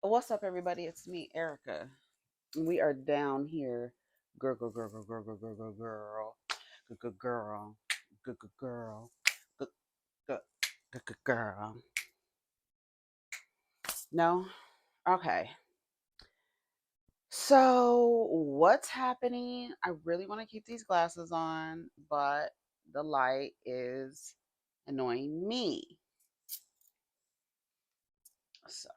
What's up, everybody? It's me, Erica. We are down here. Girl, girl, girl, girl, girl, girl, girl, girl, girl, girl, girl, girl, girl, girl, girl, girl. No? Okay. So, what's happening? I really want to keep these glasses on, but the light is annoying me. So,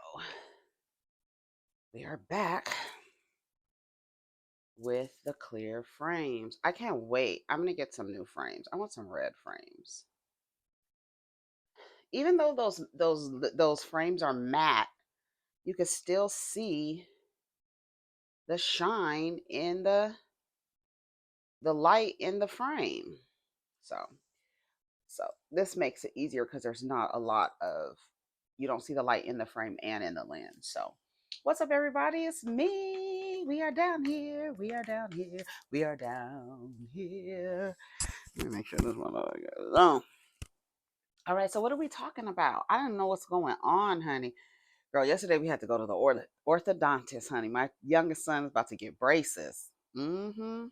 we are back with the clear frames. I can't wait. I'm going to get some new frames. I want some red frames. Even though those frames are matte, you can still see the shine in the light in the frame. So so this makes it easier because there's not a lot of, you don't see the light in the frame and in the lens. So what's up, everybody? It's me. We are down here. We are down here. We are down here. Let me make sure this one goes on. All right. So what are we talking about? I don't know what's going on, honey. Girl, yesterday we had to go to the orthodontist, honey. My youngest son is about to get braces. Mm-hmm.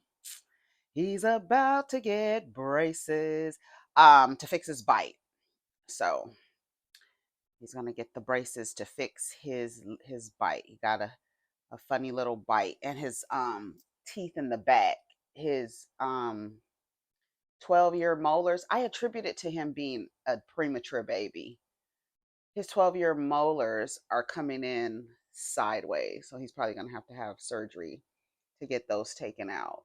He's about to get braces to fix his bite. So he's gonna get the braces to fix his bite. He got a funny little bite, and his teeth in the back, his 12-year molars. I attribute it to him being a premature baby. His 12-year molars are coming in sideways, so he's probably going to have surgery to get those taken out.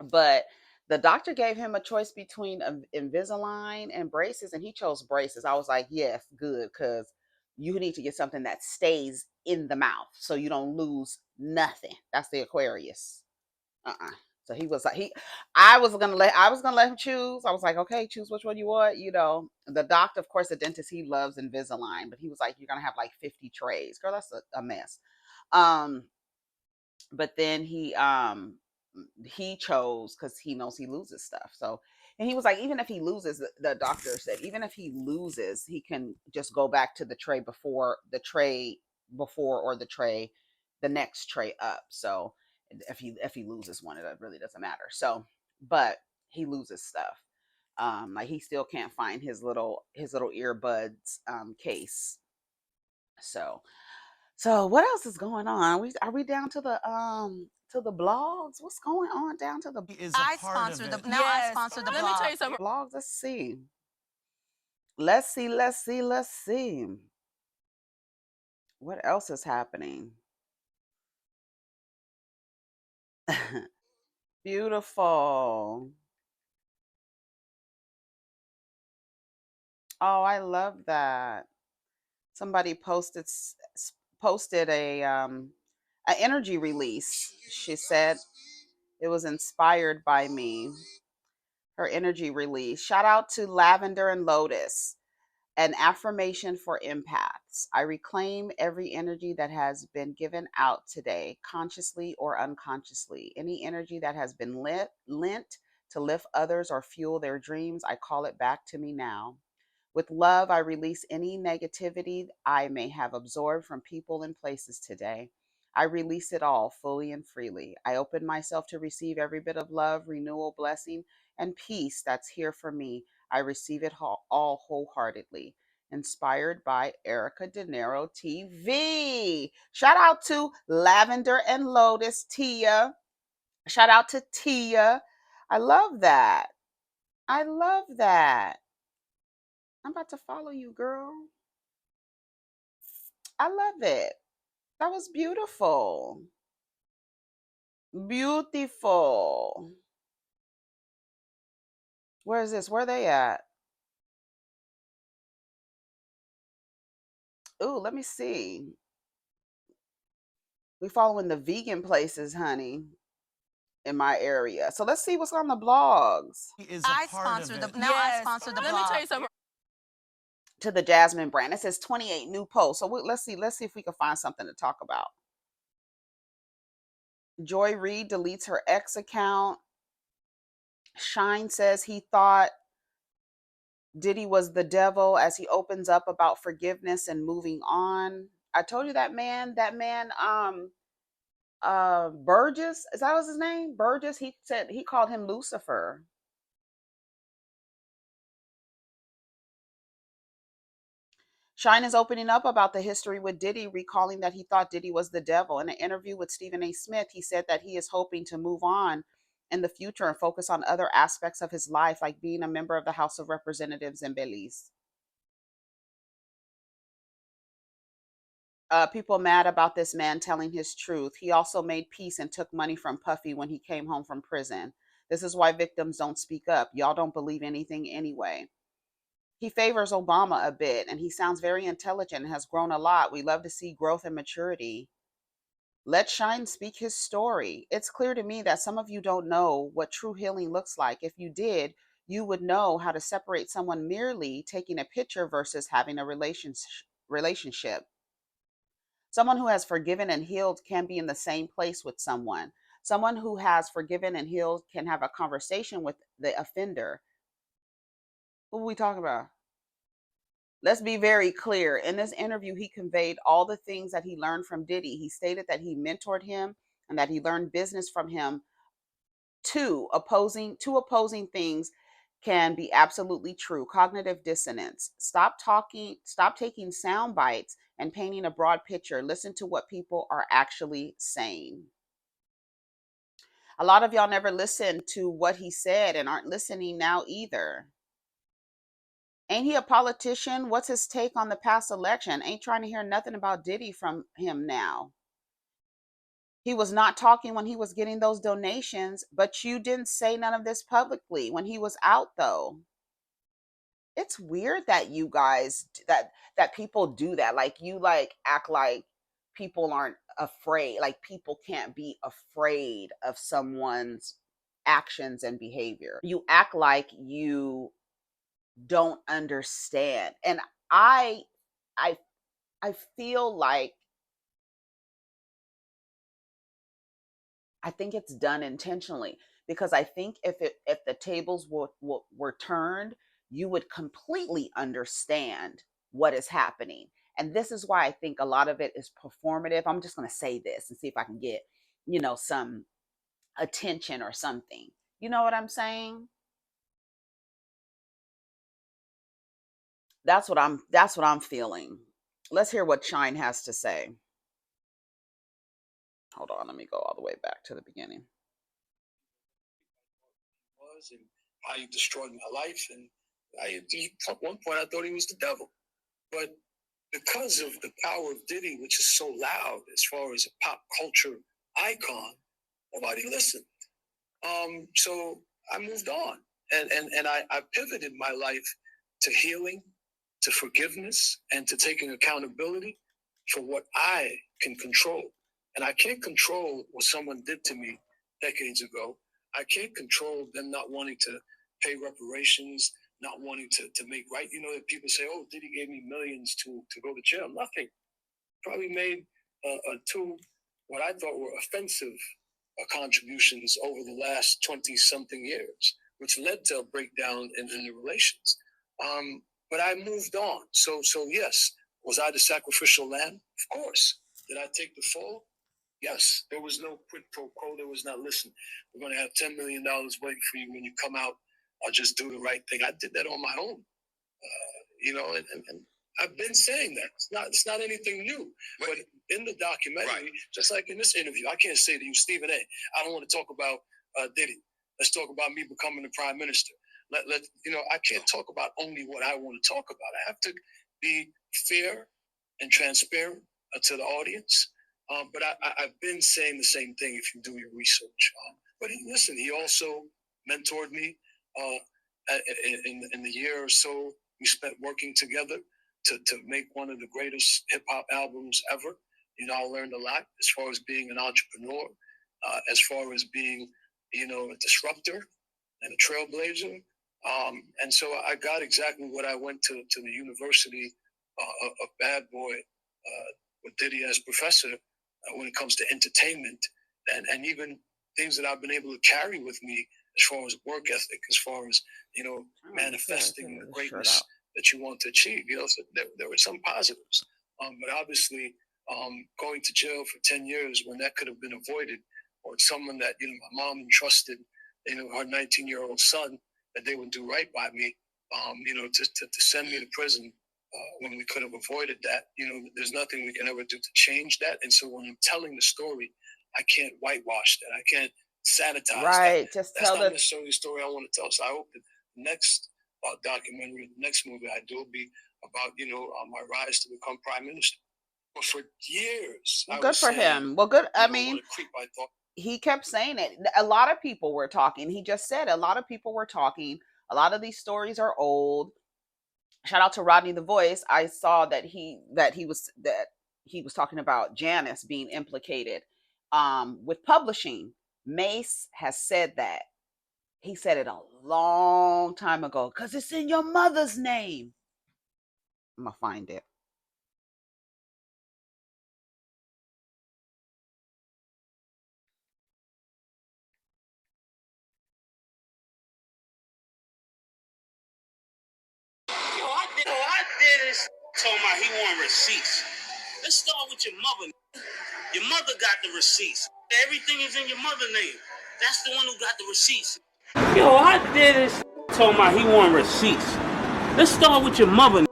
But the doctor gave him a choice between Invisalign and braces, and he chose braces. I was like, yes, good, because you need to get something that stays in the mouth so you don't lose nothing. That's the Aquarius. Uh-uh. So he was like, I was gonna let him choose. I was like, okay, choose which one you want. The doctor, of course, the dentist, he loves Invisalign, but he was like, you're gonna have like 50 trays. Girl, that's a mess. Um, but then he chose because he knows he loses stuff. So, and he was like, even if he loses, the doctor said, even if he loses, he can just go back to the tray before or the next tray up. So if he loses one, it really doesn't matter. So, but he loses stuff. Like he still can't find his little earbuds case. So what else is going on? Are we down to the blogs? What's going on down to the I sponsor the now. I sponsor the Let me blog. tell you something. Blogs? Let's see. Let's see. Let's see. Let's see. What else is happening? Beautiful. Oh, I love that. Somebody posted a energy release. She said it was inspired by me. Her energy release. Shout out to Lavender and Lotus. An affirmation for empaths. I reclaim every energy that has been given out today, consciously or unconsciously. Any energy that has been lent to lift others or fuel their dreams, I call it back to me now. With love, I release any negativity I may have absorbed from people and places today. I release it all fully and freely. I open myself to receive every bit of love, renewal, blessing, and peace that's here for me. I receive it all wholeheartedly. Inspired by Erica Dinero TV. Shout out to Lavender and Lotus, Tia. Shout out to Tia. I love that. I love that. I'm about to follow you, girl. I love it. That was beautiful. Beautiful. Where is this? Where are they at? Ooh, let me see. We following the vegan places, honey, in my area. So let's see what's on the blogs. I sponsor the now. I sponsor the Let me blog. tell you something. To the Jasmine brand, it says 28 new posts. So let's see. Let's see if we can find something to talk about. Joy Reid deletes her ex account. Shyne says he thought Diddy was the devil as he opens up about forgiveness and moving on. I told you that man, Burgess, is that was his name? Burgess, he said he called him Lucifer. Shyne is opening up about the history with Diddy, recalling that he thought Diddy was the devil. In an interview with Stephen A. Smith, he said that he is hoping to move on in the future and focus on other aspects of his life, like being a member of the House of Representatives in Belize. People mad about this man telling his truth. He also made peace and took money from Puffy when he came home from prison. This is why victims don't speak up. Y'all don't believe anything anyway. He favors Obama a bit, and he sounds very intelligent and has grown a lot. We love to see growth and maturity. Let Shine speak his story. It's clear to me that some of you don't know what true healing looks like. If you did, you would know how to separate someone merely taking a picture versus having a relationship. Someone who has forgiven and healed can be in the same place with someone. Someone who has forgiven and healed can have a conversation with the offender. Who are we talking about? Let's be very clear. In this interview, he conveyed all the things that he learned from Diddy. He stated that he mentored him and that he learned business from him. Two opposing things can be absolutely true. Cognitive dissonance. Stop taking sound bites and painting a broad picture. Listen to what people are actually saying. A lot of y'all never listened to what he said and aren't listening now either. Ain't he a politician? What's his take on the past election? Ain't trying to hear nothing about Diddy from him now. He was not talking when he was getting those donations, but you didn't say none of this publicly when he was out though. It's weird that you guys that people do that. Like you like act like people aren't afraid. Like people can't be afraid of someone's actions and behavior. You act like you don't understand. And I I I feel like I think it's done intentionally because I think if the tables were turned, you would completely understand what is happening. And this is why I think a lot of it is performative. I'm just going to say this and see if I can get, some attention or something. You know what I'm saying? That's what I'm feeling. Let's hear what Shine has to say. Hold on, let me go all the way back to the beginning. Was and how he destroyed my life, and at one point I thought he was the devil, but because of the power of Diddy, which is so loud as far as a pop culture icon, nobody listened. So I moved on, and I pivoted my life to healing, to forgiveness, and to taking accountability for what I can control. And I can't control what someone did to me decades ago. I can't control them not wanting to pay reparations, not wanting to make right. You know, that people say, oh, Diddy gave me millions to go to jail. Nothing. Probably made two, what I thought were offensive contributions over the last 20-something years, which led to a breakdown in the relations. But I moved on. So yes, was I the sacrificial lamb? Of course. Did I take the fall? Yes. There was no quid pro quo. There was not, listen, we're going to have $10 million waiting for you when you come out. I'll just do the right thing. I did that on my own. And I've been saying that. It's not anything new. But in the documentary, just like in this interview, I can't say to you, Stephen A., I don't want to talk about Diddy. Let's talk about me becoming the prime minister. I can't talk about only what I want to talk about. I have to be fair and transparent to the audience. But I've been saying the same thing if you do your research. But listen, he also mentored me in the year or so we spent working together to make one of the greatest hip hop albums ever. I learned a lot as far as being an entrepreneur, as far as being, a disruptor and a trailblazer. And so I got exactly what I went to the University of Bad Boy with Diddy as professor when it comes to entertainment and even things that I've been able to carry with me as far as work ethic, as far as, manifesting the greatness that you want to achieve. So there were some positives. But obviously, going to jail for 10 years when that could have been avoided, or someone that, my mom entrusted, her 19-year-old son, that they would do right by me, to send me to prison when we could have avoided that. There's nothing we can ever do to change that. And so when I'm telling the story, I can't whitewash that. I can't sanitize right. that. Just That's tell not necessarily the story I want to tell. So I hope that the next documentary, the next movie I do will be about, my rise to become prime minister. But for years, good for him. Well, good. I mean, I thought he kept saying it. A lot of people were talking. He just said a lot of people were talking. A lot of these stories are old. Shout out to Rodney the Voice. I saw that he was talking about Janice being implicated with publishing. Mace has said that. He said it a long time ago because it's in your mother's name. I'm gonna find it. I did is told my he want receipts. Let's start with your mother. Your mother got the receipts. Everything is in your mother's name. That's the one who got the receipts. I did is told my he want receipts. Let's start with your mother.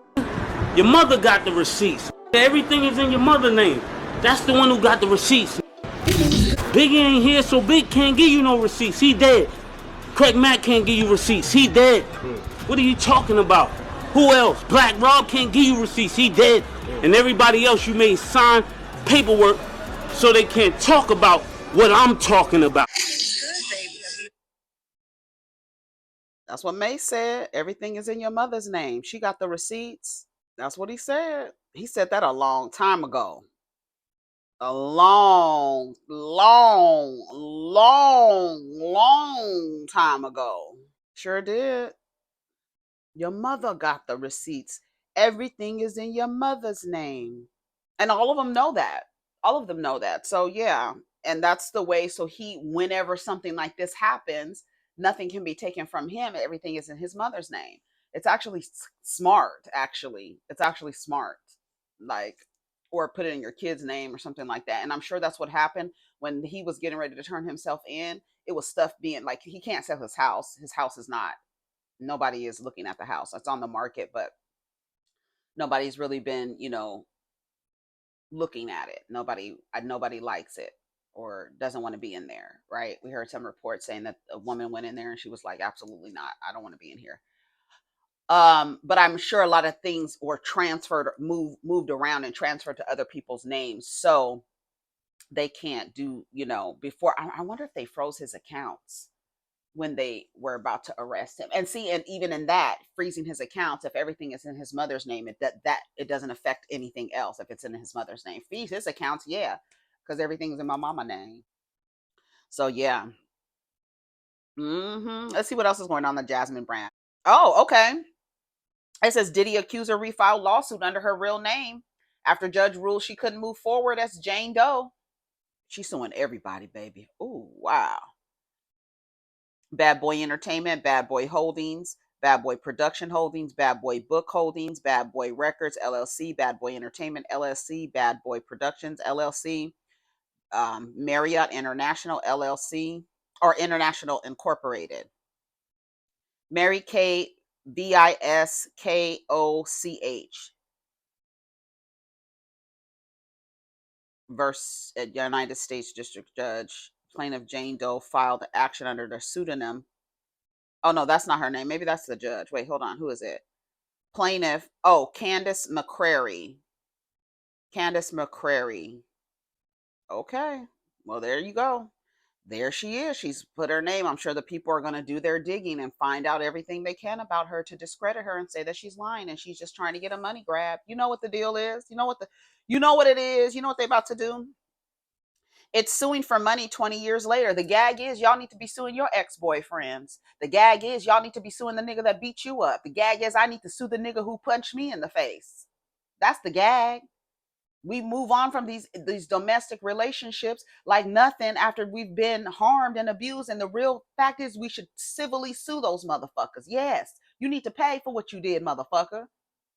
Your mother got the receipts. Everything is in your mother's name. That's the one who got the receipts. Biggie ain't here, so Big can't give you no receipts. He dead. Craig Mack can't give you receipts. He dead. What are you talking about? Who else? Black Rob can't give you receipts. He dead. And everybody else you made sign paperwork so they can't talk about what I'm talking about. That's what May said. Everything is in your mother's name. She got the receipts. That's what he said. He said that a long time ago. A long time ago. Sure did. Your mother got the receipts. Everything is in your mother's name. And all of them know that. All of them know that. So yeah. And that's the way. So whenever something like this happens, nothing can be taken from him. Everything is in his mother's name. It's actually smart, actually. It's actually smart. Like, or put it in your kid's name or something like that. And I'm sure that's what happened when he was getting ready to turn himself in. It was stuff being like, he can't sell his house. His house is not, nobody is looking at the house. It's on the market, but nobody's really been, looking at it. Nobody likes it or doesn't want to be in there, right? We heard some reports saying that a woman went in there and she was like, absolutely not. I don't want to be in here. But I'm sure a lot of things were transferred, moved around and transferred to other people's names. So they can't do, before. I wonder if they froze his accounts when they were about to arrest him. And see, and even in that, freezing his accounts, if everything is in his mother's name, it doesn't affect anything else if it's in his mother's name. Freeze his accounts, yeah, because everything's in my mama name. So yeah. Let's see what else is going on the Jasmine brand. Oh, okay. It says Diddy accuser refiled lawsuit under her real name after judge ruled she couldn't move forward as Jane Doe. She's suing everybody, baby. Ooh, wow. Bad Boy Entertainment, Bad Boy Holdings, Bad Boy Production Holdings, Bad Boy Book Holdings, Bad Boy Records LLC, Bad Boy Entertainment LLC, Bad Boy Productions LLC, Marriott International LLC, or International Incorporated. Mary Kate Biskoch versus United States District Judge. Plaintiff Jane Doe filed action under the pseudonym. Oh no, that's not her name. Maybe that's the judge. Wait, hold on. Who is it? Plaintiff. Oh, Candace McCrary. Candace McCrary. Okay. Well, there you go. There she is. She's put her name. I'm sure the people are going to do their digging and find out everything they can about her to discredit her and say that she's lying and she's just trying to get a money grab. You know what the deal is. You know what it is. You know what they're about to do. It's suing for money 20 years later. The gag is y'all need to be suing your ex-boyfriends. The gag is y'all need to be suing the nigga that beat you up. The gag is I need to sue the nigga who punched me in the face. That's the gag. We move on from these domestic relationships like nothing after we've been harmed and abused. And the real fact is we should civilly sue those motherfuckers. Yes, you need to pay for what you did, motherfucker.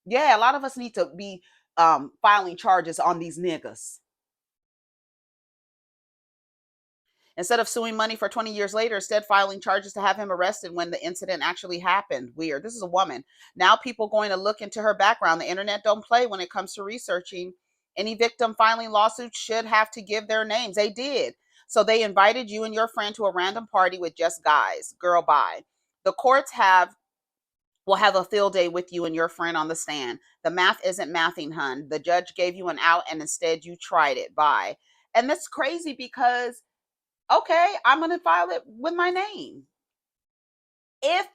Yeah, a lot of us need to be filing charges on these niggas. Instead of suing money for 20 years later, instead filing charges to have him arrested when the incident actually happened. Weird. This is a woman. Now people going to look into her background. The internet don't play when it comes to researching. Any victim filing lawsuits should have to give their names. They did. So they invited you and your friend to a random party with just guys. Girl, bye. The courts will have a field day with you and your friend on the stand. The math isn't mathing, hun. The judge gave you an out and instead you tried it. Bye. And that's crazy because, okay, I'm going to file it with my name. If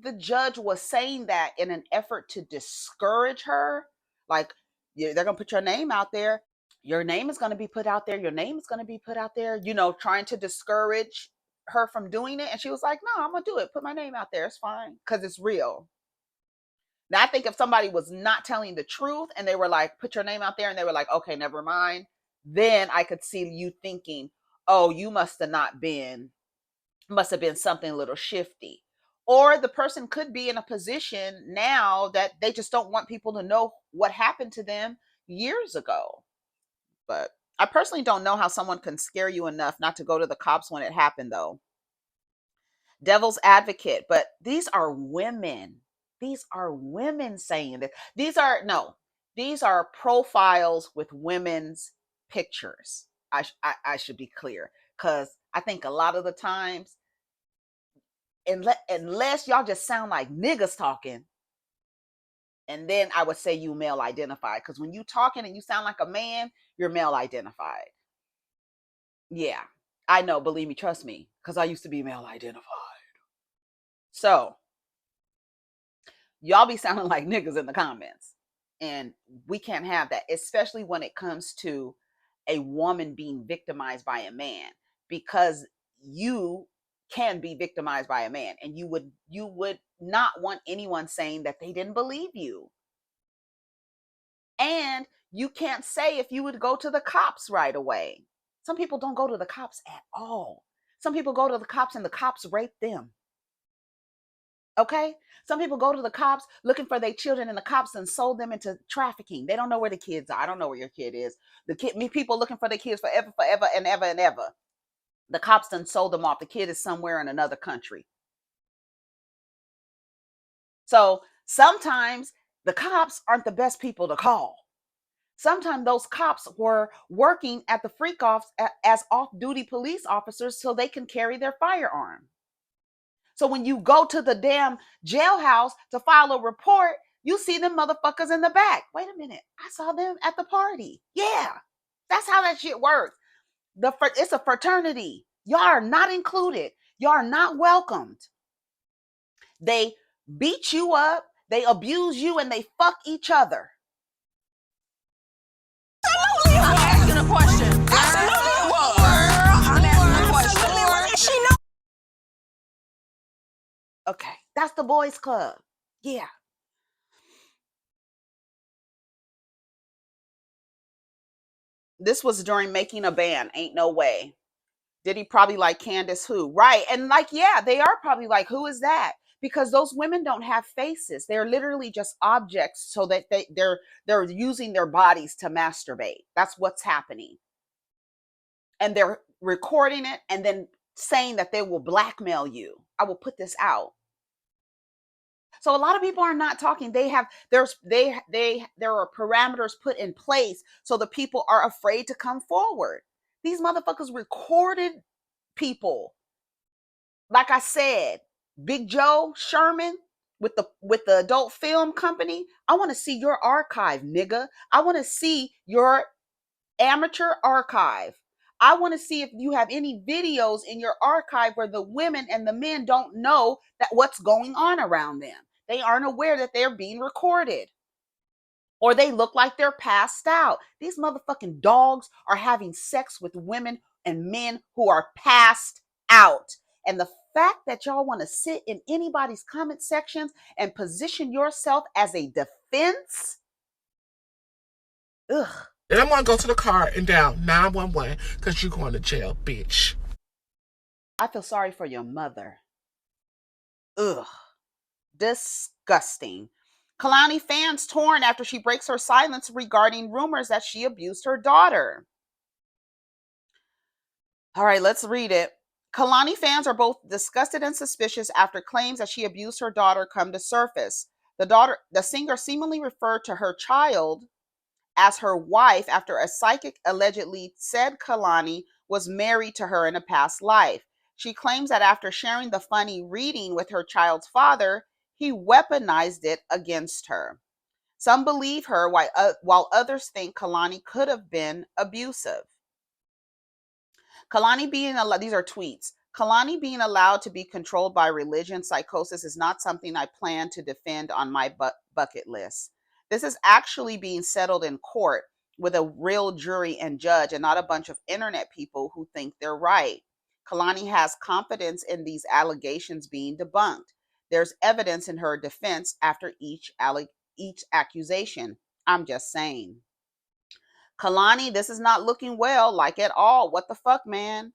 the judge was saying that in an effort to discourage her, like, they're going to put your name out there, your name is going to be put out there, your name is going to be put out there, trying to discourage her from doing it. And she was like, no, I'm going to do it. Put my name out there. It's fine because it's real. Now, I think if somebody was not telling the truth and they were like, put your name out there, and they were like, okay, never mind, then I could see you thinking, oh, you must have been something a little shifty. Or the person could be in a position now that they just don't want people to know what happened to them years ago. But I personally don't know how someone can scare you enough not to go to the cops when it happened, though. Devil's advocate, but these are women. These are women saying this. These are profiles with women's pictures. I should be clear, because I think a lot of the times, unless y'all just sound like niggas talking, and then I would say you male identified, because when you talking and you sound like a man, you're male identified. Yeah, I know, believe me, trust me, because I used to be male identified. So y'all be sounding like niggas in the comments, and we can't have that, especially when it comes to a woman being victimized by a man, because you can be victimized by a man, and you would not want anyone saying that they didn't believe you. And you can't say if you would go to the cops right away. Some people don't go to the cops at all. Some people go to the cops and the cops rape them. Okay? Some people go to the cops looking for their children, and the cops and sold them into trafficking. They don't know where the kids are. I don't know where your kid is. People looking for their kids forever and ever and ever. The cops done sold them off. The kid is somewhere in another country. So sometimes the cops aren't the best people to call. Sometimes those cops were working at the freak offs as off-duty police officers so they can carry their firearm. So when you go to the damn jailhouse to file a report, you see them motherfuckers in the back. Wait a minute, I saw them at the party. Yeah, that's how that shit works. It's a fraternity. Y'all are not included. Y'all are not welcomed. They beat you up, they abuse you, and they fuck each other. Absolutely, I'm asking a question. Absolutely, it was. I'm asking a question. She knows. Okay, that's the boys' club. Yeah. This was during making a band. Ain't no way. Diddy probably like Candace who? Right. And like, yeah, they are probably like, who is that? Because those women don't have faces. They're literally just objects, so that they're using their bodies to masturbate. That's what's happening. And they're recording it and then saying that they will blackmail you. I will put this out. So a lot of people are not talking. There are parameters put in place so the people are afraid to come forward. These motherfuckers recorded people. Like I said, Big Joe Sherman with the adult film company. I want to see your archive, nigga. I want to see your amateur archive. I want to see if you have any videos in your archive where the women and the men don't know that what's going on around them. They aren't aware that they're being recorded. Or they look like they're passed out. These motherfucking dogs are having sex with women and men who are passed out. And the fact that y'all want to sit in anybody's comment sections and position yourself as a defense. Ugh. And I'm going to go to the car and dial 911 because you're going to jail, bitch. I feel sorry for your mother. Ugh. Disgusting. Kehlani fans torn after she breaks her silence regarding rumors that she abused her daughter. All right, let's read it. Kehlani fans are both disgusted and suspicious after claims that she abused her daughter come to surface. The singer seemingly referred to her child as her wife after a psychic allegedly said Kehlani was married to her in a past life. She claims that after sharing the funny reading with her child's father, he weaponized it against her. Some believe her, while others think Kehlani could have been abusive. Kehlani being allowed, these are tweets. Kehlani being allowed to be controlled by religion psychosis is not something I plan to defend on my bucket list. This is actually being settled in court with a real jury and judge and not a bunch of internet people who think they're right. Kehlani has confidence in these allegations being debunked. There's evidence in her defense after each accusation. I'm just saying. Kehlani, this is not looking well, like at all. What the fuck, man?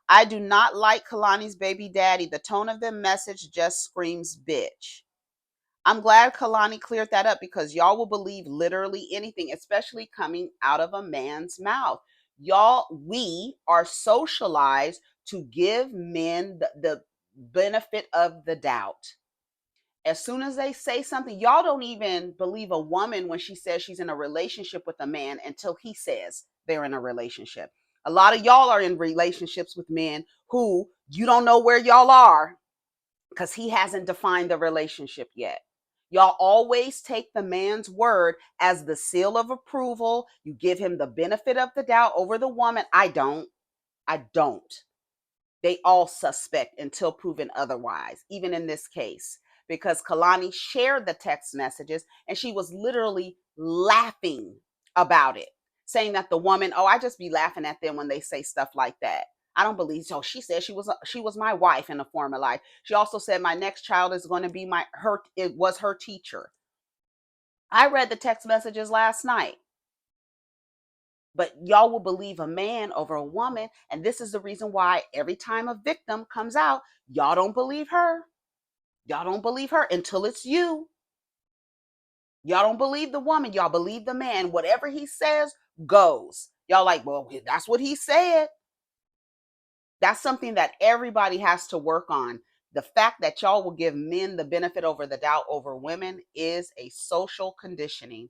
I do not like Kehlani's baby daddy. The tone of the message just screams bitch. I'm glad Kehlani cleared that up because y'all will believe literally anything, especially coming out of a man's mouth. Y'all, we are socialized to give men the benefit of the doubt. As soon as they say something, y'all don't even believe a woman when she says she's in a relationship with a man until he says they're in a relationship. A lot of y'all are in relationships with men who you don't know where y'all are because he hasn't defined the relationship yet. Y'all always take the man's word as the seal of approval. You give him the benefit of the doubt over the woman. I don't. I don't. They all suspect until proven otherwise, even in this case, because Kehlani shared the text messages and she was literally laughing about it, saying that the woman, oh, I just be laughing at them when they say stuff like that. I don't believe so. She said she was my wife in a former life. She also said my next child is going to be it was her teacher. I read the text messages last night. But y'all will believe a man over a woman. And this is the reason why every time a victim comes out, y'all don't believe her. Y'all don't believe her until it's you. Y'all don't believe the woman. Y'all believe the man. Whatever he says goes. Y'all like, well, that's what he said. That's something that everybody has to work on. The fact that y'all will give men the benefit over the doubt over women is a social conditioning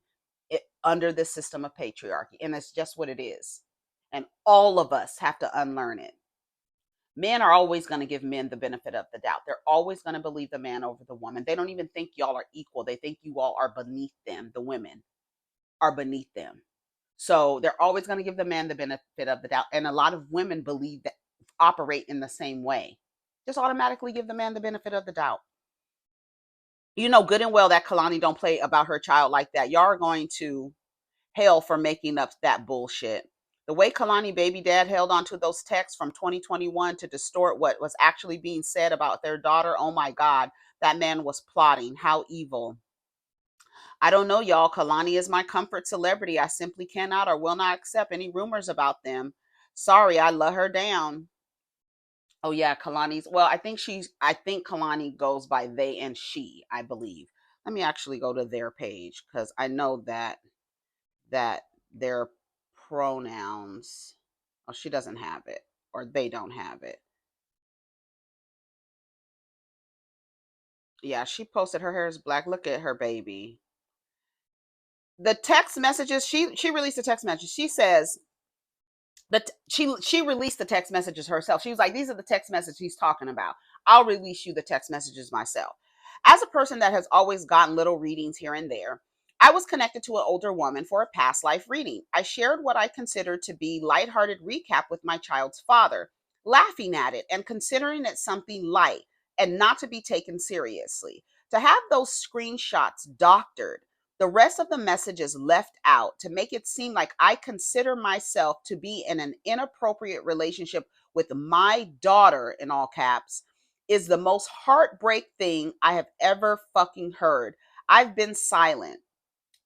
under the system of patriarchy. And it's just what it is. And all of us have to unlearn it. Men are always going to give men the benefit of the doubt. They're always going to believe the man over the woman. They don't even think y'all are equal. They think you all are beneath them. The women are beneath them. So they're always going to give the man the benefit of the doubt. And a lot of women believe that, operate in the same way. Just automatically give the man the benefit of the doubt. You know good and well that Kehlani don't play about her child like that. Y'all are going to hell for making up that bullshit. The way Kehlani baby dad held onto those texts from 2021 to distort what was actually being said about their daughter, oh my God, that man was plotting. How evil. I don't know, y'all. Kehlani is my comfort celebrity. I simply cannot or will not accept any rumors about them. Sorry, I let her down. Oh yeah, Kehlani's. Well, I think Kehlani goes by they and she, I believe. Let me actually go to their page because I know that their pronouns. Oh, she doesn't have it, or they don't have it. Yeah, she posted her hair is black. Look at her baby. The text messages. She released a text message. She says that she released the text messages herself. She was like, "These are the text messages he's talking about. I'll release you the text messages myself." As a person that has always gotten little readings here and there, I was connected to an older woman for a past life reading. I shared what I considered to be lighthearted recap with my child's father, laughing at it and considering it something light and not to be taken seriously. To have those screenshots doctored, the rest of the message is left out to make it seem like I consider myself to be in an inappropriate relationship with my daughter, in all caps, is the most heartbreak thing I have ever fucking heard. I've been silent.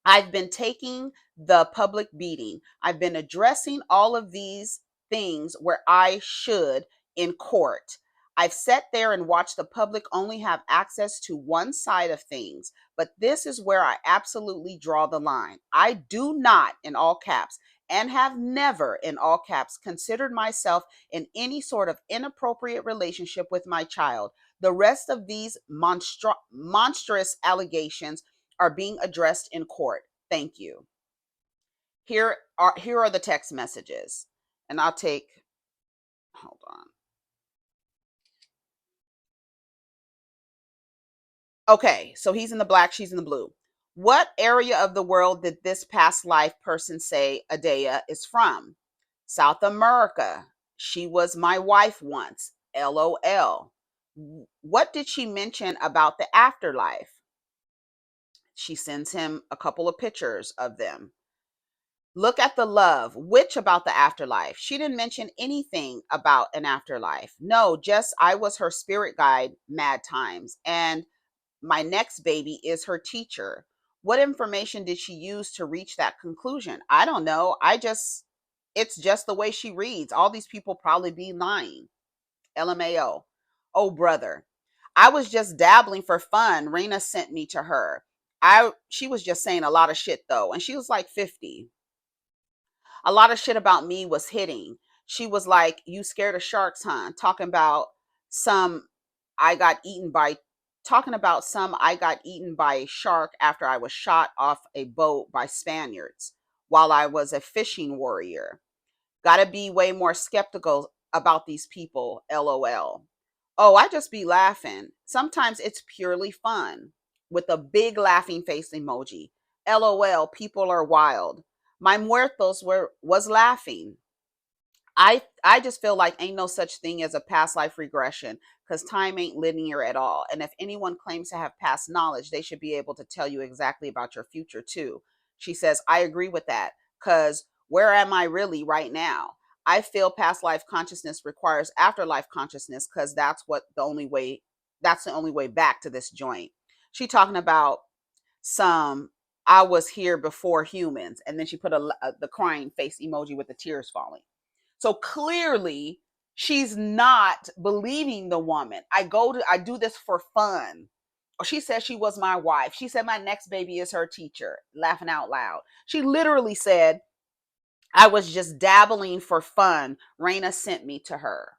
I've been taking the public beating. I've been addressing all of these things where I should in court. I've sat there and watched the public only have access to one side of things, but this is where I absolutely draw the line. I do not, in all caps, and have never, in all caps, considered myself in any sort of inappropriate relationship with my child. The rest of these monstrous allegations are being addressed in court. Thank you. Here are the text messages, and I'll take. Hold on. Okay, so he's in the black, she's in the blue. What area of the world did this past life person say Adea is from? South America. She was my wife once. LOL. What did she mention about the afterlife? She sends him a couple of pictures of them. Look at the love. Which about the afterlife? She didn't mention anything about an afterlife. No, just I was her spirit guide mad times. And my next baby is her teacher. What information did she use to reach that conclusion? I don't know. It's just the way she reads. All these people probably be lying. LMAO. Oh, brother. I was just dabbling for fun. Raina sent me to her. She was just saying a lot of shit though. And she was like 50. A lot of shit about me was hitting. She was like, "You scared of sharks, huh?" Some I got eaten by some I got eaten by a shark after I was shot off a boat by Spaniards while I was a fishing warrior. Gotta be way more skeptical about these people, LOL. Oh, I just be laughing. Sometimes it's purely fun. With a big laughing face emoji. LOL, people are wild. My muertos was laughing. I just feel like ain't no such thing as a past life regression because time ain't linear at all. And if anyone claims to have past knowledge, they should be able to tell you exactly about your future too. She says, I agree with that because where am I really right now? I feel past life consciousness requires afterlife consciousness because that's the only way back to this joint. She talking about some I was here before humans, and then she put the crying face emoji with the tears falling. So clearly, she's not believing the woman. I do this for fun. Or she said she was my wife. She said my next baby is her teacher, laughing out loud. She literally said, I was just dabbling for fun. Raina sent me to her.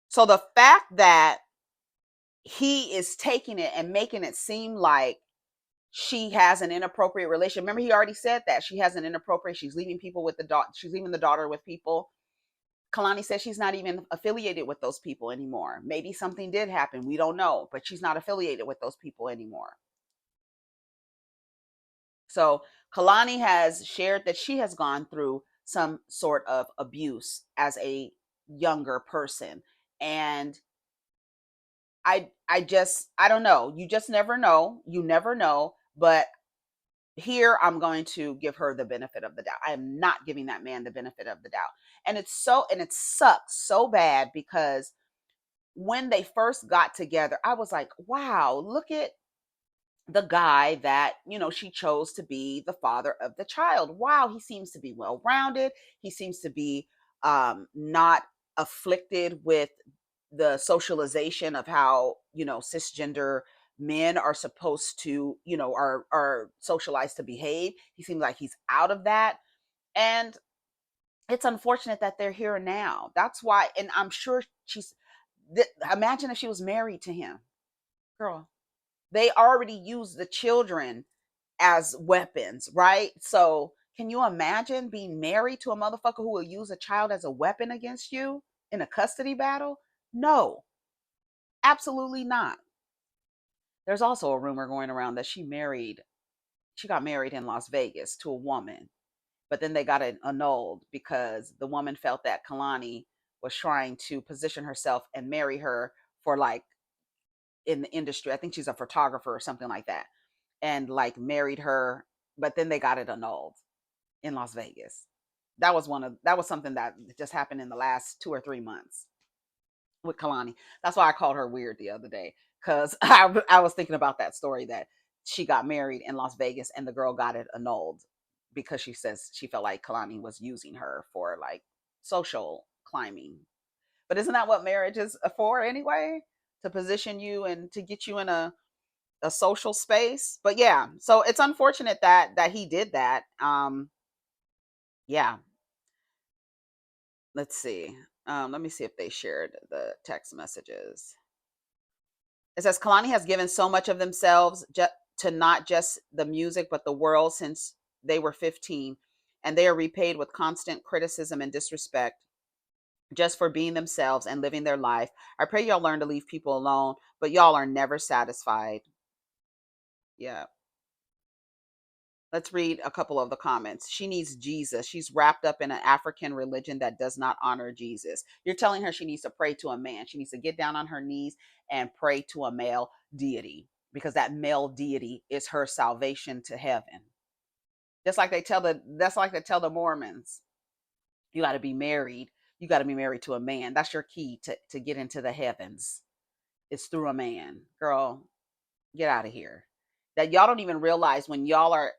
So the fact that he is taking it and making it seem like she has an inappropriate relationship. Remember, he already said that she has an inappropriate. She's leaving people with the daughter. She's leaving the daughter with people. Kehlani says she's not even affiliated with those people anymore. Maybe something did happen. We don't know, but she's not affiliated with those people anymore. So Kehlani has shared that she has gone through some sort of abuse as a younger person. And I don't know. You just never know. You never know. But here I'm going to give her the benefit of the doubt. I am not giving that man the benefit of the doubt. And it sucks so bad because when they first got together, I was like, wow, look at the guy that, she chose to be the father of the child. Wow, he seems to be well rounded. He seems to be not afflicted with the socialization of how, cisgender men are supposed to, are socialized to behave. He seems like he's out of that. And it's unfortunate that they're here now. That's why, and I'm sure imagine if she was married to him. Girl, they already use the children as weapons, right? So can you imagine being married to a motherfucker who will use a child as a weapon against you in a custody battle? No, absolutely not. There's also a rumor going around that she got married in Las Vegas to a woman, but then they got it annulled because the woman felt that Kehlani was trying to position herself and marry her for like in the industry. I think she's a photographer or something like that, and like married her, but then they got it annulled in Las Vegas. That was something that just happened in the last 2 or 3 months with Kehlani. That's why I called her weird the other day because I was thinking about that story that she got married in Las Vegas and the girl got it annulled because she says she felt like Kehlani was using her for like social climbing. But isn't that what marriage is for anyway? To position you and to get you in a social space. But yeah, so it's unfortunate that he did that. Yeah. Let's see. Let me see if they shared the text messages. It says Kehlani has given so much of themselves to not just the music but the world since they were 15, and they are repaid with constant criticism and disrespect just for being themselves and living their life. I pray y'all learn to leave people alone, but y'all are never satisfied. Yeah. Let's read a couple of the comments. She needs Jesus. She's wrapped up in an African religion that does not honor Jesus. You're telling her she needs to pray to a man. She needs to get down on her knees and pray to a male deity, because that male deity is her salvation to heaven. That's like they tell the Mormons. You got to be married. You got to be married to a man. That's your key to get into the heavens. It's through a man. Girl, get out of here. That y'all don't even realize when y'all are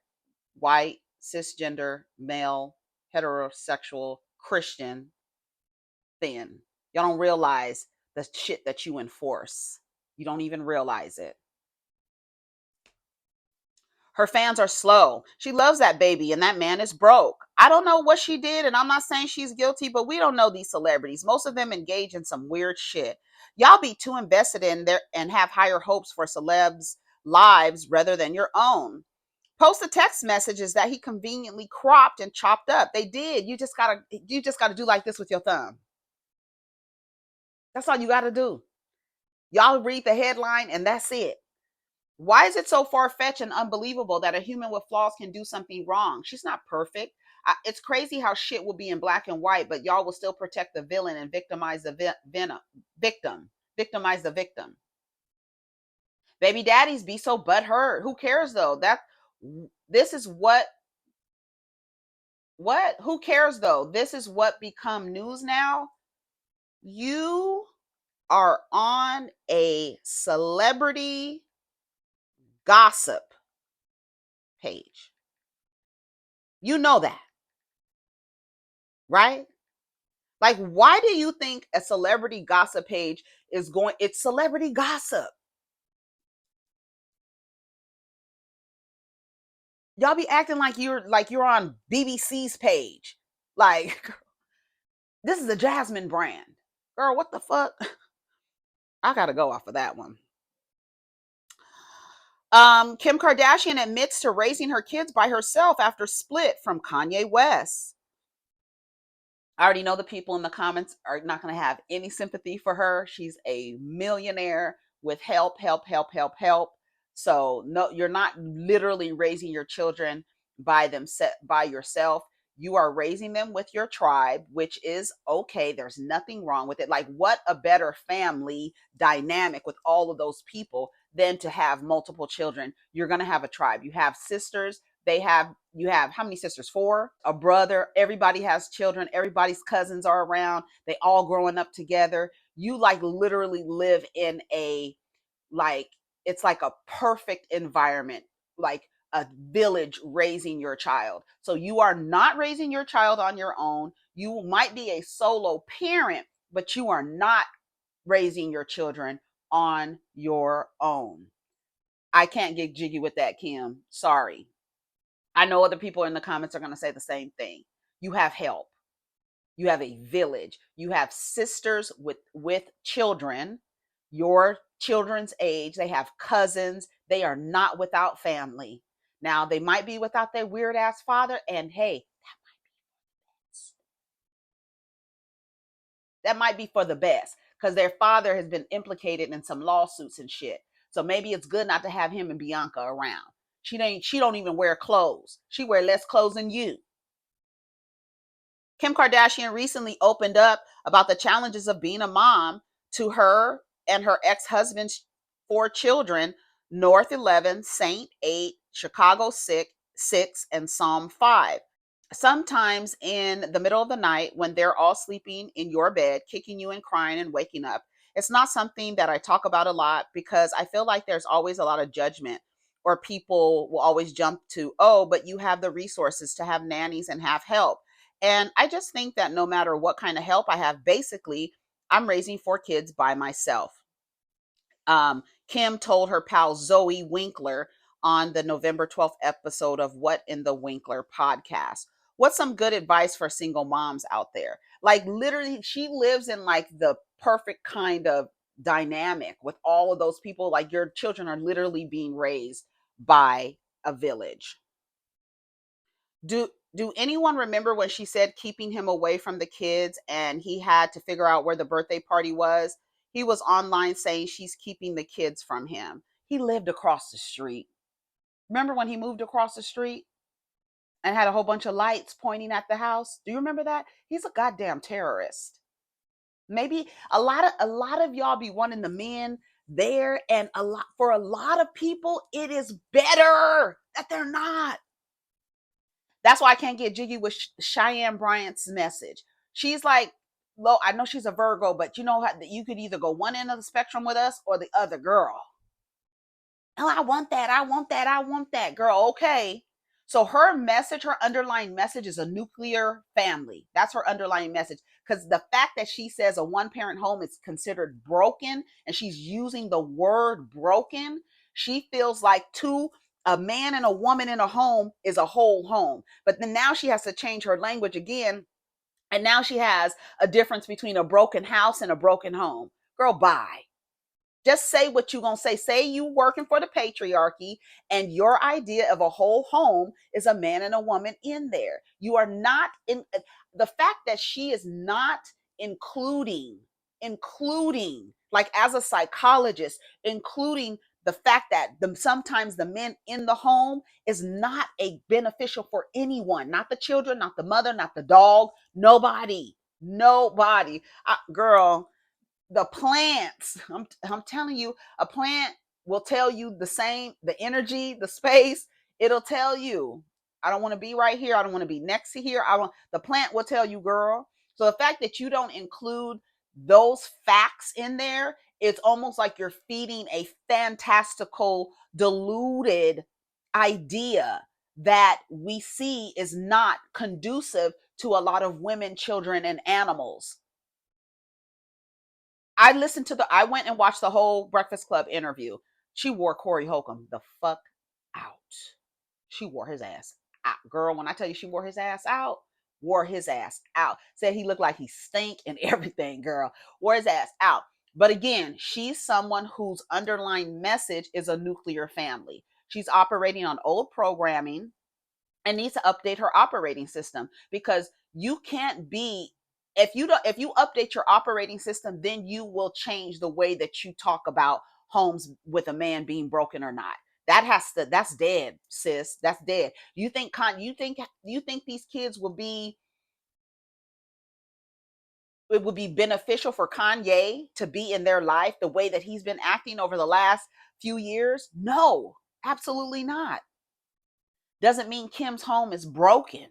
white, cisgender, male, heterosexual, Christian, then y'all don't realize the shit that you enforce. You don't even realize it. Her fans are slow. She loves that baby, and that man is broke. I don't know what she did, and I'm not saying she's guilty, but we don't know these celebrities. Most of them engage in some weird shit. Y'all be too invested in there and have higher hopes for celebs' lives rather than your own. Post the text messages that he conveniently cropped and chopped up. They did. You just gotta do like this with your thumb. That's all you gotta do. Y'all read the headline and that's it. Why is it so far-fetched and unbelievable that a human with flaws can do something wrong? She's not perfect. It's crazy how shit will be in black and white, but y'all will still protect the villain and victimize the victim. Victimize the victim. Baby daddies be so butthurt. Who cares though? This is what who cares though? This is what become news now. You are on a celebrity gossip page. You know that, right? Like, why do you think a celebrity gossip page is going? It's celebrity gossip. Y'all be acting like you're on BBC's page. Like, this is a Jasmine brand. Girl, what the fuck? I gotta go off of that one. Kim Kardashian admits to raising her kids by herself after split from Kanye West. I already know the people in the comments are not going to have any sympathy for her. She's a millionaire with help, help, help, help, help. So no, you're not literally raising your children by yourself. You are raising them with your tribe, which is okay. There's nothing wrong with it. Like, what a better family dynamic with all of those people than to have multiple children. You're going to have a tribe. You have sisters. You have how many sisters? 4. A brother. Everybody has children. Everybody's cousins are around. They all growing up together. You like literally live in like it's like a perfect environment, like a village raising your child. So you are not raising your child on your own. You might be a solo parent, but you are not raising your children on your own. I can't get jiggy with that, Kim. Sorry. I know other people in the comments are going to say the same thing. You have help. You have a village. You have sisters with children, your children's age. They have cousins. They are not without family. Now, they might be without their weird ass father, and hey, that might be for the best because their father has been implicated in some lawsuits and shit. So maybe it's good not to have him and Bianca around. She don't even wear clothes. She wear less clothes than you. Kim Kardashian recently opened up about the challenges of being a mom to her and her ex-husband's 4 children, North 11, Saint 8, Chicago 6, and Psalm 5. Sometimes in the middle of the night when they're all sleeping in your bed, kicking you and crying and waking up. It's not something that I talk about a lot because I feel like there's always a lot of judgment, or people will always jump to, oh, but you have the resources to have nannies and have help. And I just think that no matter what kind of help I have, basically, I'm raising 4 kids by myself. Kim told her pal Zoe Winkler on the November 12th episode of What in the Winkler podcast. What's some good advice for single moms out there? Like, literally, she lives in like the perfect kind of dynamic with all of those people. Like, your children are literally being raised by a village. Do anyone remember when she said keeping him away from the kids and he had to figure out where the birthday party was? He was online saying she's keeping the kids from him. He lived across the street. Remember when he moved across the street and had a whole bunch of lights pointing at the house? Do you remember that? He's a goddamn terrorist. Maybe a lot of y'all be wanting the men there, and a lot of people it is better that they're not. That's why I can't get jiggy with Cheyenne Bryant's message. She's like, low. I know she's a Virgo, but you know how you could either go one end of the spectrum with us or the other, girl. Oh, I want that. I want that. I want that, girl. Okay. So her message, her underlying message is a nuclear family. That's her underlying message. Because the fact that she says a one-parent home is considered broken, and she's using the word broken, she feels like a man and a woman in a home is a whole home. But then now she has to change her language again. And now she has a difference between a broken house and a broken home. Girl, bye. Just say what you're going to say. Say you working for the patriarchy and your idea of a whole home is a man and a woman in there. You are not in the fact that she is not including, like as a psychologist, including the fact that sometimes the men in the home is not a beneficial for anyone, not the children, not the mother, not the dog, nobody. Girl, the plants, I'm telling you, a plant will tell you the same, the energy, the space, it'll tell you, I don't want to be right here, I don't want to be next to here, the plant will tell you, girl. So the fact that you don't include those facts in there, it's almost like you're feeding a fantastical, deluded idea that we see is not conducive to a lot of women, children, and animals. I went and watched the whole Breakfast Club interview. She wore Corey Holcomb the fuck out. She wore his ass out. Girl, when I tell you she wore his ass out, Said he looked like he stink and everything, girl. Wore his ass out. But again, she's someone whose underlying message is a nuclear family. She's operating on old programming and needs to update her operating system, because you can't be, if you update your operating system, then you will change the way that you talk about homes with a man being broken or not. That's dead, sis. That's dead. You think these kids will be, it would be beneficial for Kanye to be in their life the way that he's been acting over the last few years? No, absolutely not. Doesn't mean Kim's home is broken.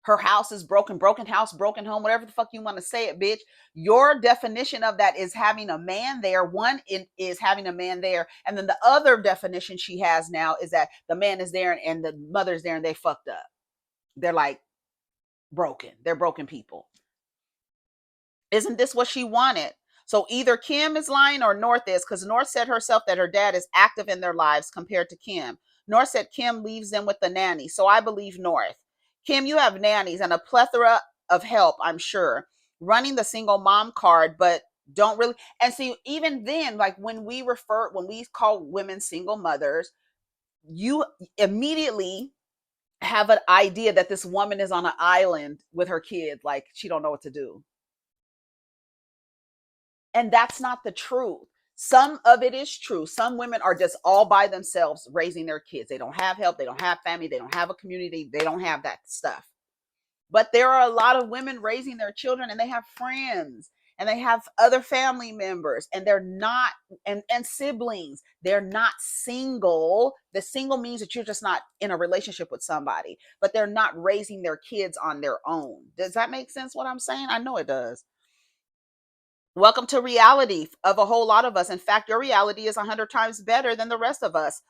Her house is broken, broken house, broken home, whatever the fuck you want to say it, bitch. Your definition of that is having a man there. One is having a man there. And then the other definition she has now is that the man is there and the mother's there and they fucked up. They're like broken. They're broken people. Isn't this what she wanted? So either Kim is lying or North is, because North said herself that her dad is active in their lives compared to Kim. North said Kim leaves them with the nanny. So I believe North. Kim, you have nannies and a plethora of help, I'm sure, running the single mom card, but don't really. And see, even then, like when we call women single mothers, you immediately have an idea that this woman is on an island with her kids, like she don't know what to do. And that's not the truth. Some of it is true. Some women are just all by themselves raising their kids. They don't have help. They don't have family. They don't have a community. They don't have that stuff. But there are a lot of women raising their children and they have friends and they have other family members and they're not, and siblings. They're not single. The single means that you're just not in a relationship with somebody, but they're not raising their kids on their own. Does that make sense what I'm saying? I know it does. Welcome to reality of a whole lot of us. In fact, your reality is 100 times better than the rest of us.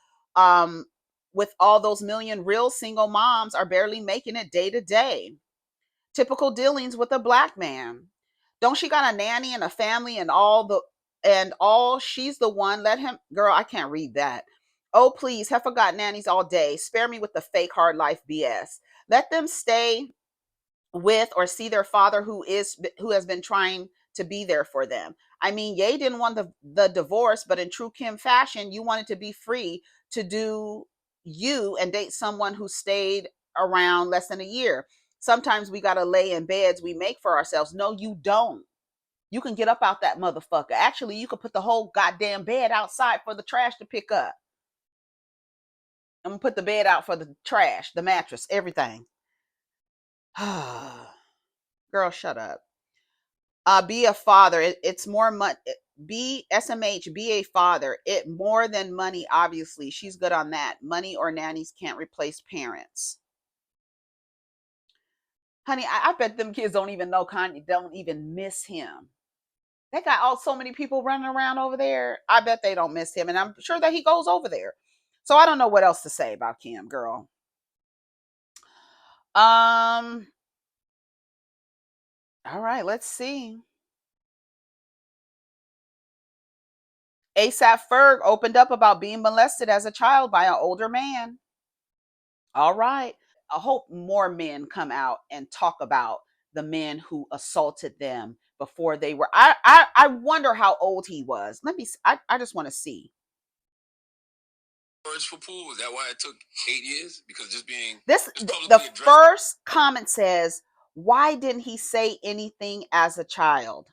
With all those million real single moms are barely making it day to day. Typical dealings with a black man. Don't she got a nanny and a family and all she's the one? Let him, girl, I can't read that. Oh, please, heifer got nannies all day. Spare me with the fake hard life BS. Let them stay with or see their father who has been trying to be there for them. I mean, Ye didn't want the divorce, but in true Kim fashion, you wanted to be free to do you and date someone who stayed around less than a year. Sometimes we got to lay in beds we make for ourselves. No, you don't. You can get up out that motherfucker. Actually, you could put the whole goddamn bed outside for the trash to pick up. I'm gonna put the bed out for the trash, the mattress, everything. Girl, shut up. Be a father. It's more money. Be SMH. Be a father. It more than money. Obviously, she's good on that. Money or nannies can't replace parents. Honey, I bet them kids don't even know Kanye. Don't even miss him. They got so many people running around over there. I bet they don't miss him, and I'm sure that he goes over there. So I don't know what else to say about Kim, girl. All right, let's see. ASAP Ferg opened up about being molested as a child by an older man. All right. I hope more men come out and talk about the men who assaulted them before they were. I wonder how old he was. Let me. I just want to see. For pool, is that why it took 8 years? Because just being this, the first comment says, "Why didn't he say anything as a child?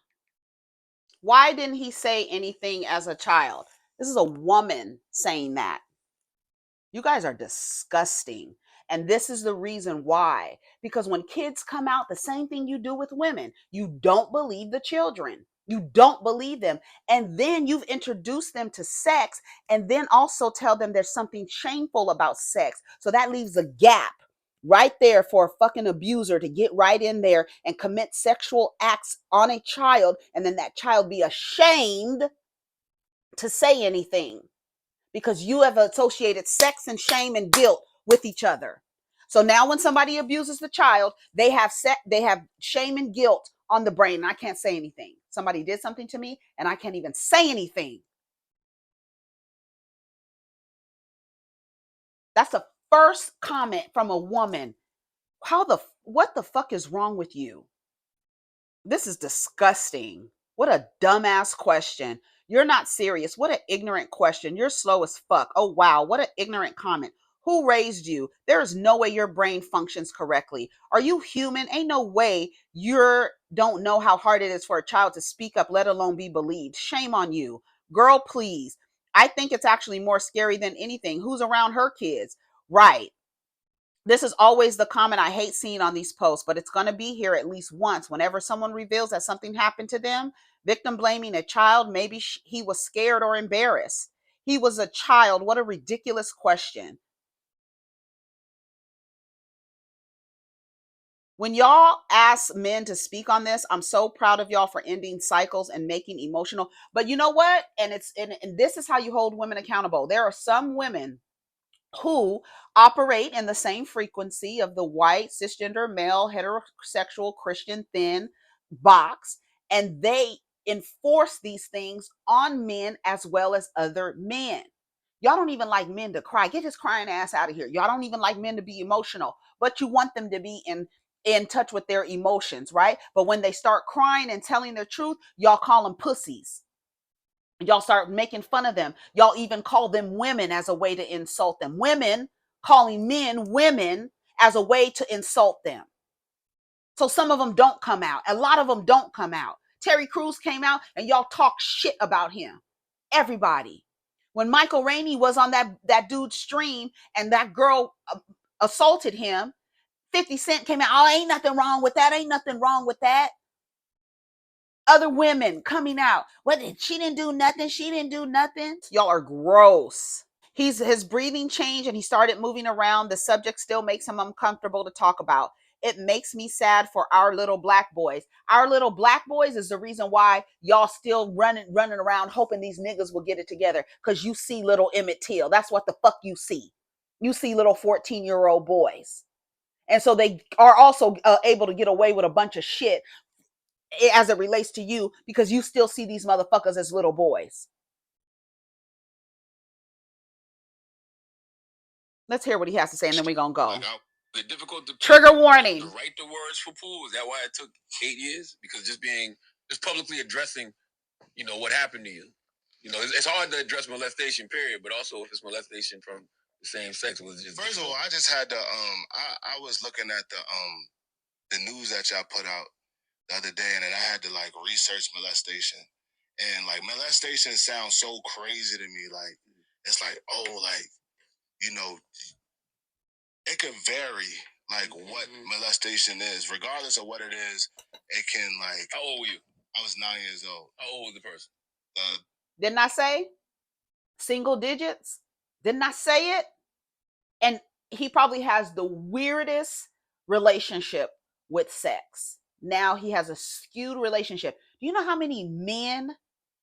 Why didn't he say anything as a child?" This is a woman saying that. You guys are disgusting. And this is the reason why. Because when kids come out, the same thing you do with women, you don't believe the children. You don't believe them. And then you've introduced them to sex and then also tell them there's something shameful about sex. So that leaves a gap right there for a fucking abuser to get right in there and commit sexual acts on a child. And then that child be ashamed to say anything, because you have associated sex and shame and guilt with each other. So now when somebody abuses the child, they have shame and guilt on the brain, and I can't say anything. Somebody did something to me and I can't even say anything. That's the first comment from a woman. What the fuck is wrong with you? This is disgusting. What a dumbass question. You're not serious. What an ignorant question. You're slow as fuck. Oh, wow. What an ignorant comment. Who raised you? There is no way your brain functions correctly. Are you human? Ain't no way you don't know how hard it is for a child to speak up, let alone be believed. Shame on you. Girl, please. I think it's actually more scary than anything. Who's around her kids? Right. This is always the comment I hate seeing on these posts, but it's going to be here at least once. Whenever someone reveals that something happened to them, victim blaming a child, maybe he was scared or embarrassed. He was a child. What a ridiculous question. When y'all ask men to speak on this, I'm so proud of y'all for ending cycles and making emotional. But you know what? And this is how you hold women accountable. There are some women who operate in the same frequency of the white, cisgender, male, heterosexual, Christian, thin box, and they enforce these things on men as well as other men. Y'all don't even like men to cry. Get his crying ass out of here. Y'all don't even like men to be emotional, but you want them to be in touch with their emotions, right? But when they start crying and telling their truth, y'all call them pussies. Y'all start making fun of them. Y'all even call them women as a way to insult them. Women calling men women as a way to insult them. So some of them don't come out. A lot of them don't come out. Terry Crews came out and y'all talk shit about him. Everybody. When Michael Rainey was on that dude's stream and that girl assaulted him, 50 Cent came out, oh, ain't nothing wrong with that. Ain't nothing wrong with that. Other women coming out. What? She didn't do nothing. She didn't do nothing. Y'all are gross. His breathing changed and he started moving around. The subject still makes him uncomfortable to talk about. It makes me sad for our little black boys. Our little black boys is the reason why y'all still running around hoping these niggas will get it together. Because you see little Emmett Till. That's what the fuck you see. You see little 14-year-old boys. And so they are also able to get away with a bunch of shit as it relates to you because you still see these motherfuckers as little boys. Let's hear what he has to say, and then we're gonna go. Like difficult to trigger warning. To write the words for pool. Is that why it took 8 years? Because just publicly addressing, what happened to you. It's hard to address molestation, period. But also if it's molestation from the same sex, was just first of all, I just had to I was looking at the news that y'all put out the other day, and then I had to like research molestation, and like molestation sounds so crazy to me. Like it's like it could vary like what molestation is, regardless of what it is. It can like. How old were you? I was 9 years old. How old was the person? Didn't I say single digits? Didn't I say it? And he probably has the weirdest relationship with sex. Now he has a skewed relationship. Do you know how many men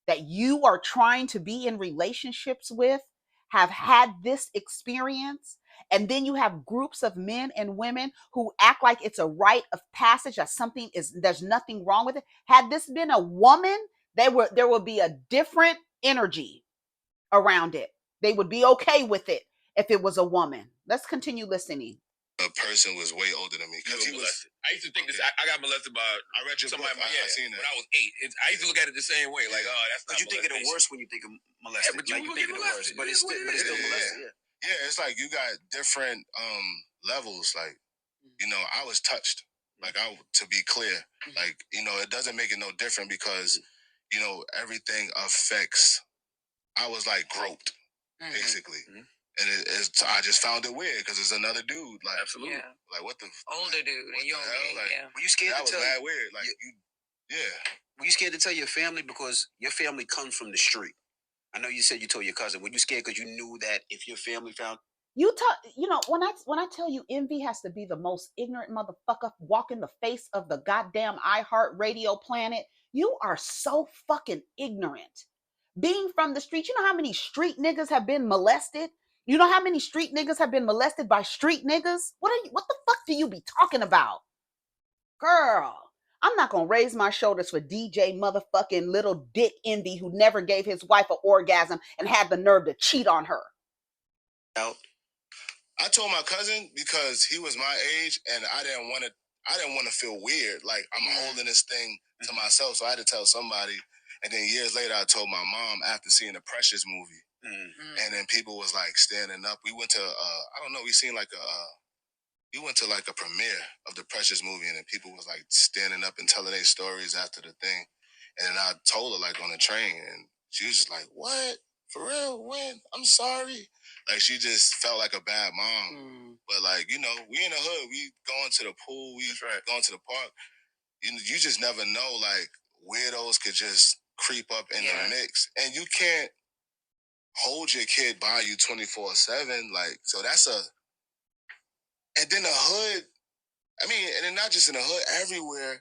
that you are trying to be in relationships with have had this experience? And then you have groups of men and women who act like it's a rite of passage, that there's nothing wrong with it. Had this been a woman, there would be a different energy around it. They would be okay with it if it was a woman. Let's continue listening. A person was way older than me because he was. I used to think this. I got molested by. I read your somebody. book. I seen it when I was 8. I used to look at it the same way. Like, oh, that's not. But you think of the worst when you think of molested. Yeah, but you think of the worst. But it's still molested. Yeah, it's like you got different levels. Like, I was touched. Like, to be clear, like, it doesn't make it no different because, everything affects. I was like groped, basically. And I just found it weird because it's another dude. Like, absolutely. Yeah. Like, what the older dude? What you the hell? Like, Were you scared that to was tell? mad weird. Like, yeah. Were you scared to tell your family because your family comes from the street? I know you said you told your cousin. Were you scared because you knew that if your family found when I tell you Envy has to be the most ignorant motherfucker walking the face of the goddamn iHeartRadio planet, you are so fucking ignorant. Being from the street, you know how many street niggas have been molested? You know how many street niggas have been molested by street niggas? What the fuck do you be talking about? Girl, I'm not gonna raise my shoulders for DJ motherfucking little dick Envy who never gave his wife an orgasm and had the nerve to cheat on her. I told my cousin because he was my age and I didn't want to feel weird. Like I'm holding this thing to myself. So I had to tell somebody. And then years later, I told my mom after seeing the Precious movie. And then people was like standing up. We went to, we went to like a premiere of the Precious movie, and then people was like standing up and telling their stories after the thing. And then I told her like on the train, and she was just like, "What? For real? When? I'm sorry." Like she just felt like a bad mom. But like, we in the hood, we going to the pool, we going to the park. You just never know, like weirdos could just creep up in the mix, and you can't hold your kid by you 24/7. Like, so and then the hood. I mean, and then not just in the hood, everywhere.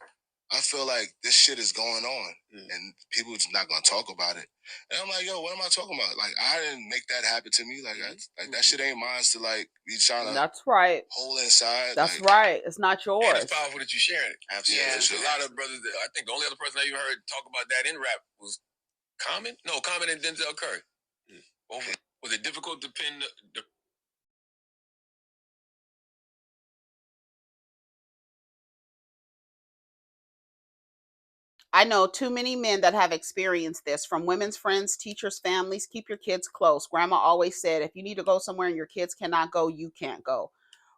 I feel like this shit is going on, and people just not gonna talk about it. And I'm like, yo, what am I talking about? Like, I didn't make that happen to me. Like, that shit ain't mine to like be trying to. That's right. Hold inside. That's right. It's not yours. And it's powerful that you sharing it. Absolutely. Yeah, there's a lot of brothers. I think the only other person I even heard talk about that in rap was Common. No, Common and Denzel Curry. Was it difficult to pin the I know too many men that have experienced this, from women's friends, teachers, families. Keep your kids close. Grandma always said, if you need to go somewhere and your kids cannot go, you can't go.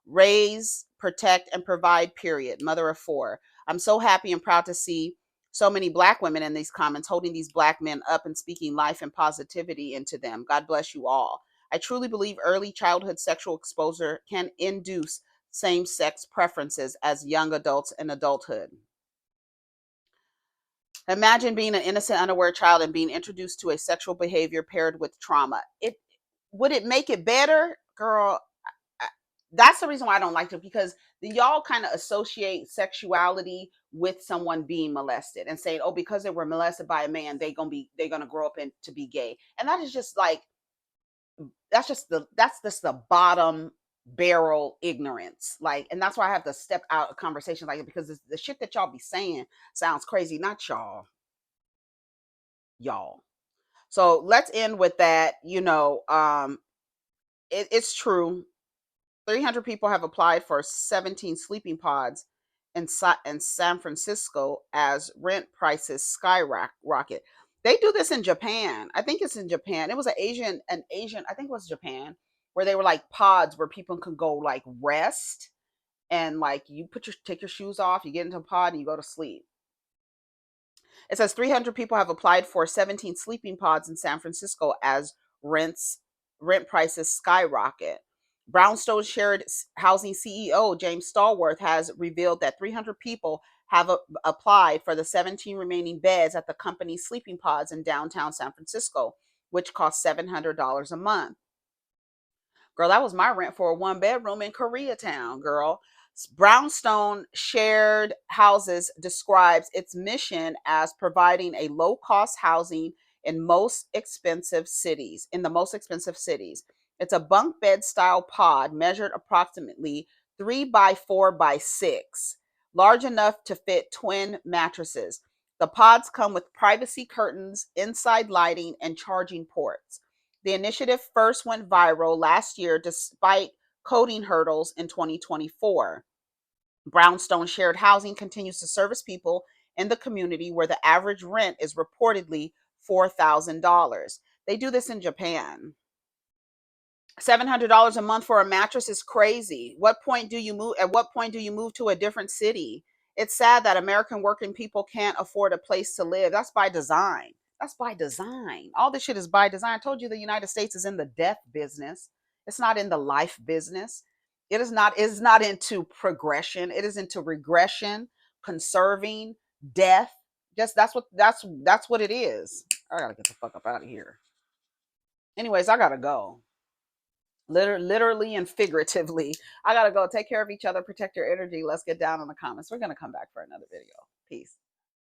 Raise, protect, and provide, period. Mother of 4. I'm so happy and proud to see so many Black women in these comments holding these Black men up and speaking life and positivity into them. God bless you all. I truly believe early childhood sexual exposure can induce same-sex preferences as young adults in adulthood. Imagine being an innocent, unaware child and being introduced to a sexual behavior paired with trauma. Would it make it better? Girl, that's the reason why I don't like it, because y'all kind of associate sexuality with someone being molested and saying, oh, because they were molested by a man, they're gonna grow up to be gay. And that is just like, that's just the bottom barrel ignorance. Like, and that's why I have to step out of conversations like it, because the shit that y'all be saying sounds crazy. Not y'all. So let's end with that. It's true. 300 people have applied for 17 sleeping pods in San Francisco as rent prices skyrocket. They do this in Japan. I think it's in Japan. It was an Asian, I think it was Japan, where they were like pods where people can go like rest, and like you take your shoes off, you get into a pod and you go to sleep. It says 300 people have applied for 17 sleeping pods in San Francisco as rent prices skyrocket. Brownstone Shared Housing CEO James Stallworth has revealed that 300 people have applied for the 17 remaining beds at the company's sleeping pods in downtown San Francisco, which cost $700 a month. Girl, that was my rent for a 1 bedroom in Koreatown, girl. Brownstone Shared Houses describes its mission as providing a low-cost housing in the most expensive cities. It's a bunk bed style pod measured approximately 3 by 4 by 6, large enough to fit twin mattresses. The pods come with privacy curtains, inside lighting, and charging ports. The initiative first went viral last year despite coding hurdles in 2024. Brownstone Shared Housing continues to service people in the community where the average rent is reportedly $4,000. They do this in Japan. $700 a month for a mattress is crazy. What point do you move? At what point do you move to a different city? It's sad that American working people can't afford a place to live. That's by design. That's by design. All this shit is by design. I told you the United States is in the death business. It's not in the life business. It is not into progression. It is into regression, conserving, death. Just that's what it is. I gotta get the fuck up out of here. Anyways, I gotta go. Literally and figuratively. I gotta go. Take care of each other, protect your energy. Let's get down in the comments. We're gonna come back for another video. Peace.